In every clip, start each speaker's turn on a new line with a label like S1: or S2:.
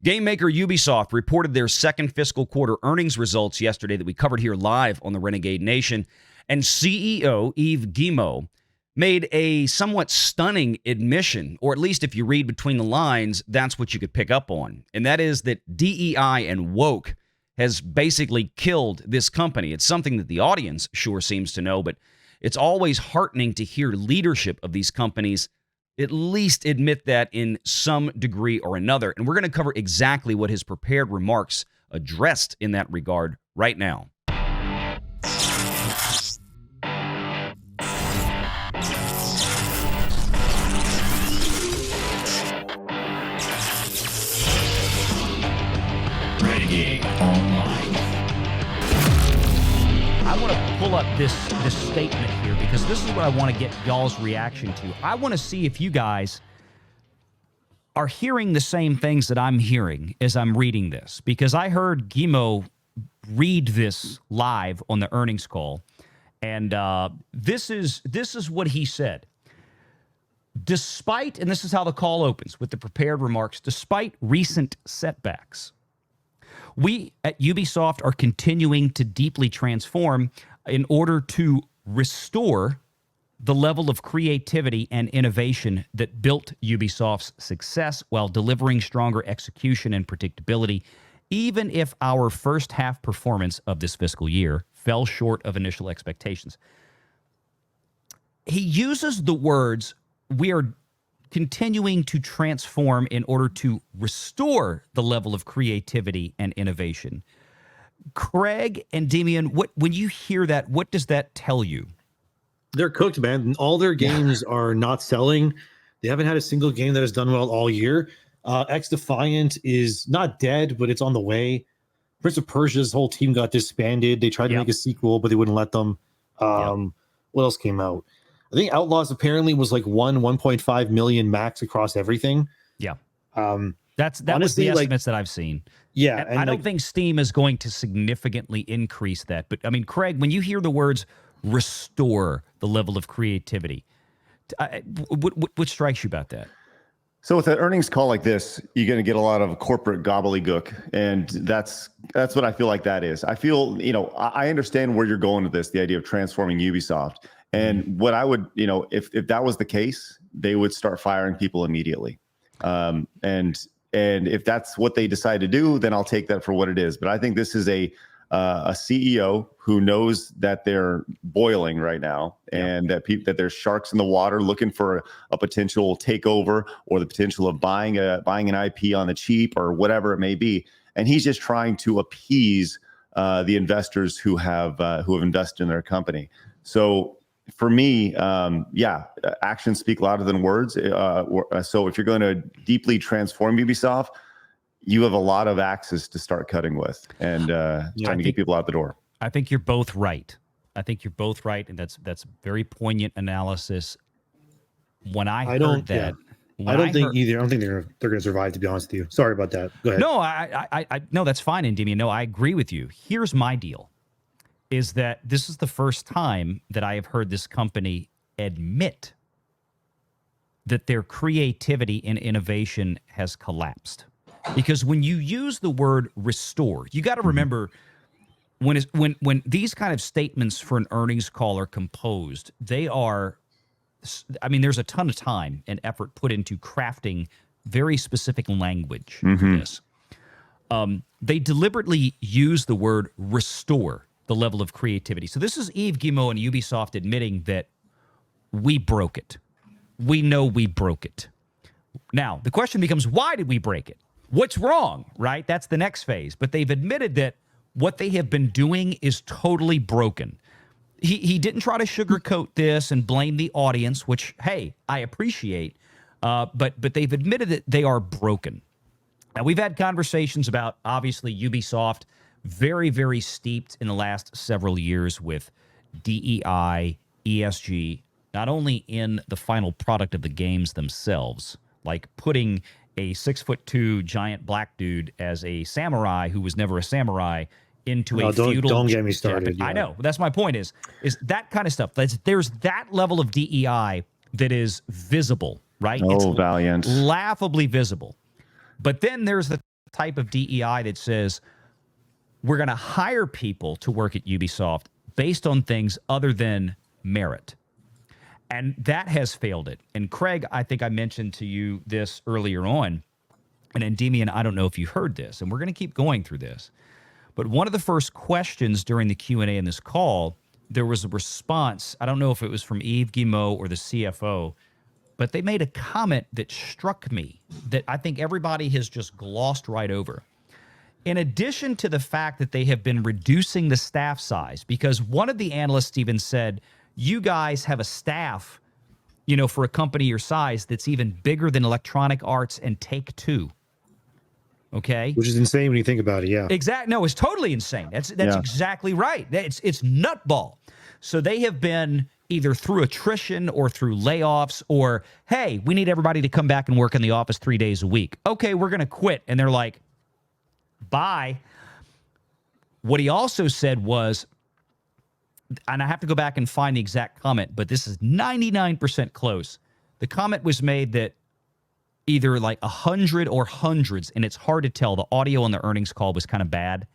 S1: Game maker Ubisoft reported their second fiscal quarter earnings results yesterday that we covered here live on the Renegade Nation. And CEO Yves Guillemot made a somewhat stunning admission, or at least if you read between the lines, that's what you could pick up on. And that is that DEI and woke has basically killed this company. It's something that the audience sure seems to know, but it's always heartening to hear leadership of these companies at least admit that in some degree or another. And we're going to cover exactly what his prepared remarks addressed in that regard right now. Renegade Online. I want to pull up this statement here because this is what I want to get y'all's reaction to. I want to see if you guys are hearing the same things that I'm hearing as I'm reading this, because I heard Guillemot read this live on the earnings call, and this is what he said. Despite, and this is how the call opens with the prepared remarks, despite recent setbacks, we at Ubisoft are continuing to deeply transform in order to restore the level of creativity and innovation that built Ubisoft's success while delivering stronger execution and predictability, even if our first half performance of this fiscal year fell short of initial expectations. He uses the words, we are continuing to transform in order to restore the level of creativity and innovation. Craig and Demian, when you hear that, what does that tell you?
S2: They're cooked, man. All their games are not selling. They haven't had a single game that has done well all year. X Defiant is not dead, but it's on the way. Prince of Persia's whole team got disbanded. They tried to make a sequel, but they wouldn't let them. What else came out? I think Outlaws apparently was like 1.5 million max across everything.
S1: Yeah. That honestly, was the estimates that I've seen.
S2: Yeah.
S1: And I don't think Steam is going to significantly increase that. But I mean, Craig, when you hear the words restore the level of creativity, what strikes you about that?
S3: So with an earnings call like this, you're going to get a lot of corporate gobbledygook, and that's what I feel like that is. I feel, I understand where you're going with this, the idea of transforming Ubisoft. And what I would, if that was the case, they would start firing people immediately. And if that's what they decide to do, then I'll take that for what it is. But I think this is a CEO who knows that they're boiling right now, and that there's sharks in the water looking for a potential takeover or the potential of buying an IP on the cheap or whatever it may be. And he's just trying to appease the investors who have invested in their company. So for me, actions speak louder than words. So if you're going to deeply transform Ubisoft, you have a lot of axes to start cutting with, and trying to get people out the door.
S1: I think you're both right. And that's very poignant analysis. When I heard that,
S2: I don't think they're going to survive. To be honest with you, sorry about that. Go ahead.
S1: No, I no, that's fine, Endymion. No, I agree with you. Here's my deal: is that this is the first time that I have heard this company admit that their creativity and innovation has collapsed. Because when you use the word restore, you got to remember when these kind of statements for an earnings call are composed, there's a ton of time and effort put into crafting very specific language for this. They deliberately use the word restore the level of creativity. So this is Yves Guillemot and Ubisoft admitting that we broke it. We know we broke it. Now, the question becomes, why did we break it? What's wrong, right? That's the next phase. But they've admitted that what they have been doing is totally broken. He didn't try to sugarcoat this and blame the audience, which, hey, I appreciate. But they've admitted that they are broken. Now, we've had conversations about, obviously, Ubisoft, very, very steeped in the last several years with DEI, ESG, not only in the final product of the games themselves, like putting a 6'2" giant black dude as a samurai who was never a samurai into a feudal.
S2: Don't get me started.
S1: Yeah. I know. That's my point. Is that kind of stuff. There's that level of DEI that is visible, right?
S3: Oh,
S1: it's
S3: Valiant,
S1: laughably visible. But then there's the type of DEI that says we're going to hire people to work at Ubisoft based on things other than merit. And that has failed it. And Craig, I think I mentioned to you this earlier on, and Endymion, I don't know if you heard this, and we're going to keep going through this. But one of the first questions during the Q&A in this call, there was a response. I don't know if it was from Yves Guillemot or the CFO, but they made a comment that struck me that I think everybody has just glossed right over. In addition to the fact that they have been reducing the staff size, because one of the analysts even said, you guys have a staff, for a company your size that's even bigger than Electronic Arts and Take-Two. Okay?
S2: Which is insane when you think about it, yeah.
S1: Exactly. No, it's totally insane. That's exactly right. It's nutball. So they have been either through attrition or through layoffs or, hey, we need everybody to come back and work in the office 3 days a week. Okay, we're going to quit. And they're like, bye. What he also said was, and I have to go back and find the exact comment, but this is 99% close. The comment was made that either like 100 or hundreds, and it's hard to tell. The audio on the earnings call was kind of bad,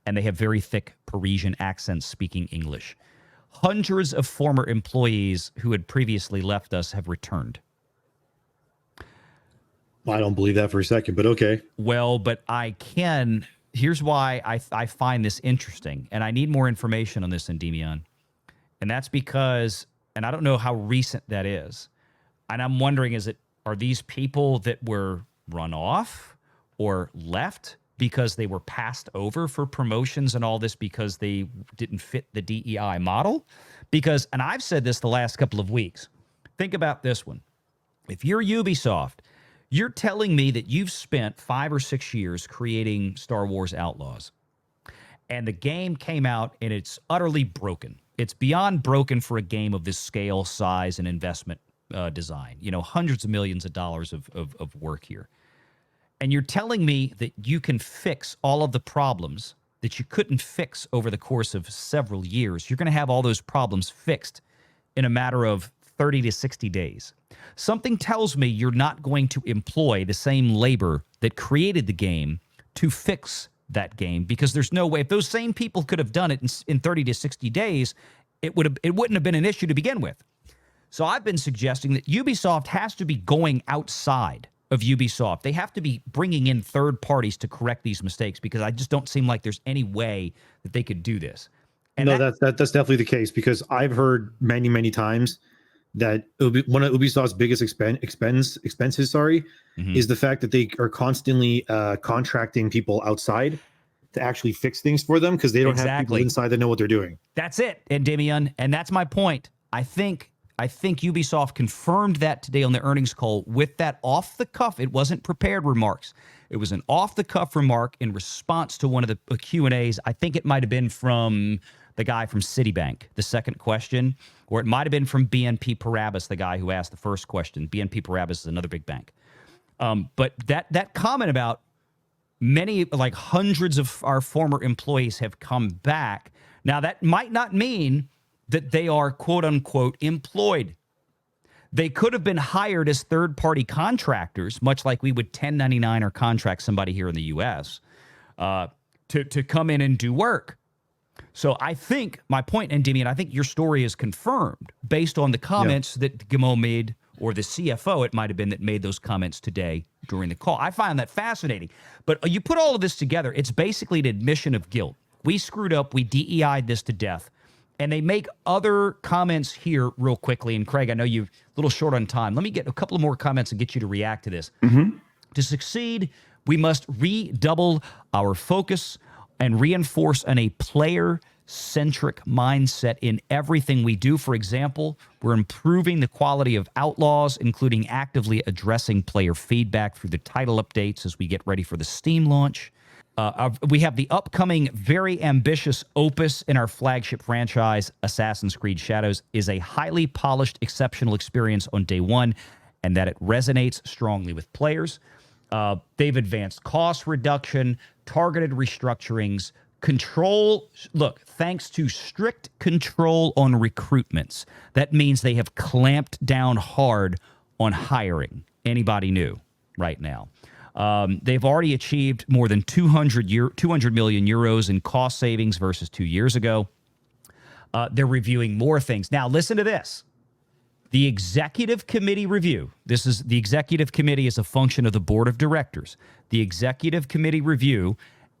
S1: and they have very thick Parisian accents speaking English. Hundreds of former employees who had previously left us have returned.
S2: Well, I don't believe that for a second, but okay.
S1: Well, but I can. Here's why I find this interesting, and I need more information on this, Endymion. And that's because, and I don't know how recent that is, and I'm wondering, are these people that were run off or left because they were passed over for promotions and all this because they didn't fit the DEI model? Because, and I've said this the last couple of weeks, think about this one. If you're Ubisoft, you're telling me that you've spent 5 or 6 years creating Star Wars Outlaws, and the game came out and it's utterly broken. It's beyond broken for a game of this scale, size, and investment design. Hundreds of millions of dollars of work here. And you're telling me that you can fix all of the problems that you couldn't fix over the course of several years. You're going to have all those problems fixed in a matter of 30 to 60 days. Something tells me you're not going to employ the same labor that created the game to fix that game, because there's no way. If those same people could have done it in 30 to 60 days, it wouldn't have been an issue to begin with. So I've been suggesting that Ubisoft has to be going outside of Ubisoft. They have to be bringing in third parties to correct these mistakes, because I just don't seem like there's any way that they could do this. And
S2: no, that's definitely the case, because I've heard many, many times that one of Ubisoft's biggest expenses, is the fact that they are constantly contracting people outside to actually fix things for them, because they don't have people inside that know what they're doing.
S1: That's it, Endymion, and that's my point. I think Ubisoft confirmed that today on the earnings call with that off-the-cuff. It wasn't prepared remarks. It was an off-the-cuff remark in response to one of the Q&As. I think it might have been from the guy from Citibank, the second question, or it might have been from BNP Paribas, the guy who asked the first question. BNP Paribas is another big bank. But that comment about many, like hundreds of our former employees have come back. Now, that might not mean that they are quote unquote employed. They could have been hired as third-party contractors, much like we would 1099 or contract somebody here in the U.S. To come in and do work. So I think, my point, Endymion, I think your story is confirmed based on the comments that Guillemot made, or the CFO, it might have been, that made those comments today during the call. I find that fascinating. But you put all of this together, it's basically an admission of guilt. We screwed up. We DEI'd this to death. And they make other comments here real quickly. And Craig, I know you're a little short on time. Let me get a couple of more comments and get you to react to this. Mm-hmm. To succeed, we must redouble our focus and reinforce a player-centric mindset in everything we do. For example, we're improving the quality of Outlaws, including actively addressing player feedback through the title updates as we get ready for the Steam launch. We have the upcoming very ambitious opus in our flagship franchise, Assassin's Creed Shadows, is a highly polished, exceptional experience on day one, and that it resonates strongly with players. They've advanced cost reduction, targeted restructurings, control. Look, thanks to strict control on recruitments, that means they have clamped down hard on hiring anybody new right now. They've already achieved more than 200 million euros in cost savings versus 2 years ago. They're reviewing more things. Now, listen to this. The executive committee review. The executive committee is a function of the board of directors. The executive committee review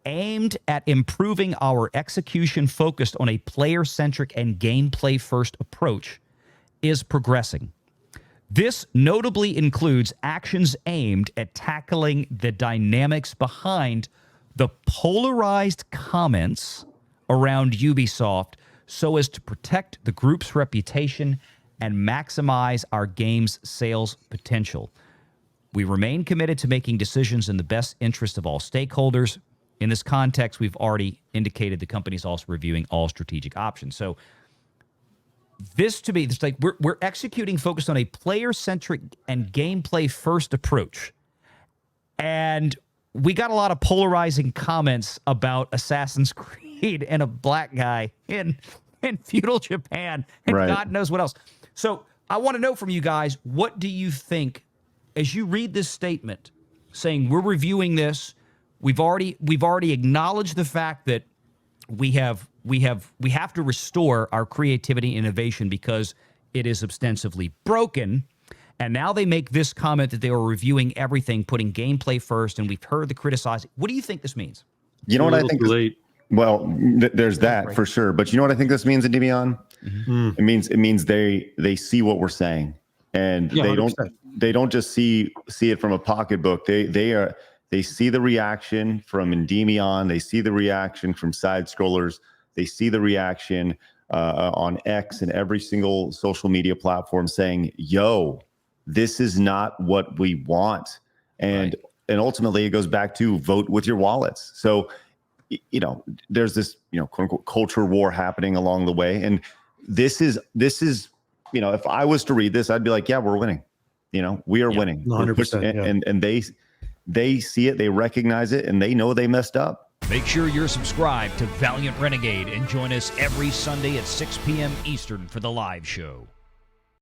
S1: aimed at improving our execution focused on a player-centric and gameplay-first approach is progressing. This notably includes actions aimed at tackling the dynamics behind the polarized comments around Ubisoft so as to protect the group's reputation and maximize our game's sales potential. We remain committed to making decisions in the best interest of all stakeholders. In this context, we've already indicated the company is also reviewing all strategic options. So this, to me, it's like we're executing focused on a player-centric and gameplay-first approach. And we got a lot of polarizing comments about Assassin's Creed and a black guy in feudal Japan and
S3: Right.
S1: God knows what else. So I want to know from you guys, what do you think as you read this statement saying we're reviewing this? We've already acknowledged the fact that we have to restore our creativity and innovation because it is ostensibly broken. And now they make this comment that they were reviewing everything, putting gameplay first, and we've heard the criticizing. What do you think this means?
S3: You know what I think? Well, there's that
S1: Right.
S3: for sure. But you know what I think this means, Endymion? It means they see what we're saying, and
S2: Yeah,
S3: they don't just see it from a pocketbook. They see the reaction from Endymion. They see the reaction from side scrollers. They see the reaction on X and every single social media platform saying, "Yo, this is not what we want." And ultimately, it goes back to vote with your wallets. So, there's this, quote unquote, culture war happening along the way. And this is, if I was to read this, I'd be like, yeah, we're winning. We are winning.
S2: 100%.
S3: And they see it, they recognize it, and they know they messed up.
S1: Make sure you're subscribed to Valiant Renegade and join us every Sunday at 6 p.m. Eastern for the live show.